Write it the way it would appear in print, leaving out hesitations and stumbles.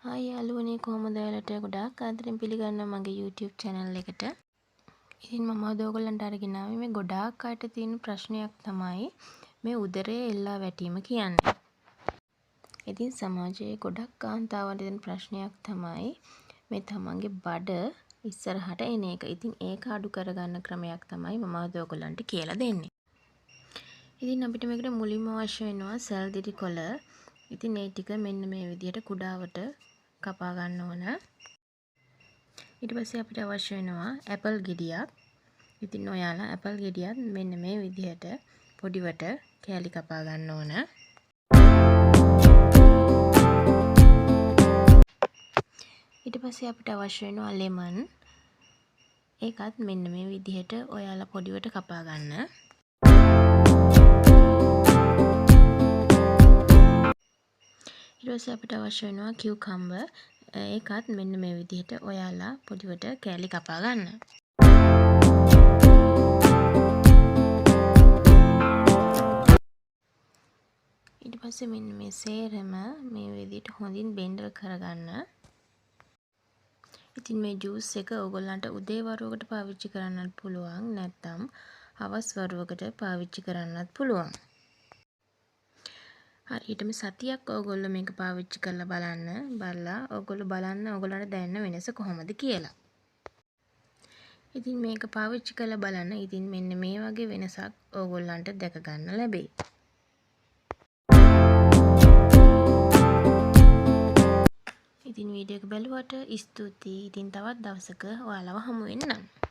Hi යාළුවනේ කොහොමද ඔයාලට ගොඩාක් ආදරෙන් පිළිගන්නවා මගේ YouTube channel එකට. ඉතින් මම අද ඔයගොල්ලන්ට අරගෙන ආවේ මේ ගොඩාක් අයට තියෙන ප්‍රශ්නයක් තමයි මේ උදරයේ එල්ලා වැටීම කියන්නේ. ඉතින් සමාජයේ ගොඩක් කාන්තාවන්ට තියෙන ප්‍රශ්නයක් තමයි මේ තමන්ගේ බඩ ඉස්සරහට එන එක. ඉතින් ඒක අඩු කරගන්න ක්‍රමයක් තමයි මම අද ඔයගොල්ලන්ට කියලා දෙන්නේ. ඉතින් අපිට මේකට මුලින්ම අවශ්‍ය වෙනවා සෙල් දිරි කොළ. ඉතින් මේ ටික මෙන්න මේ විදිහට කුඩාවට කපා ගන්න ඕන. ඊට පස්සේ අපිට අවශ්‍ය වෙනවා ඇපල් ගෙඩියක්. ඉතින් ඔයාලා ඇපල් ගෙඩියත් මෙන්න මේ විදිහට පොඩිවට කෑලි කපා ගන්න ඕන. ඊට පස්සේ අපිට අවශ්‍ය වෙනවා ලෙමන්. ඒකත් මෙන්න මේ විදිහට ඔයාලා පොඩිවට කපා ගන්න. ඊට පස්සේ අපිට අවශ්‍ය වෙනවා කියුකම්බර්. ඒකත් මෙන්න මේ විදිහට ඔයාලා පොඩිවට කෑලි කපා ගන්න. ඊට පස්සේ මෙන්න මේ සේරම මේ විදිහට හොඳින් බෙන්ඩර් කරගන්න. ඉතින් මේ ජූස් එක ඕගොල්ලන්ට උදේ වරුවකට පාවිච්චි කරන්නත් පුළුවන් නැත්නම් හවස් වරුවකට පාවිච්චි කරන්නත් පුළුවන්. හරියටම සතියක් ඕගොල්ලෝ මේක පාවිච්චි කරලා බලලා ඕගොල්ලෝ බලන්න ඕගොල්ලන්ට දැනෙන වෙනස කොහොමද කියලා. ඉතින් මේක පාවිච්චි කරලා බලන්න. ඉතින් මෙන්න මේ වගේ වෙනසක් ඕගොල්ලන්ට දැක ගන්න ලැබෙයි. ඉතින් වීඩියෝ එක බලුවට ස්තුතියි. ඉතින් තවත් දවසක ඔයාලව හමු වෙන්නම්.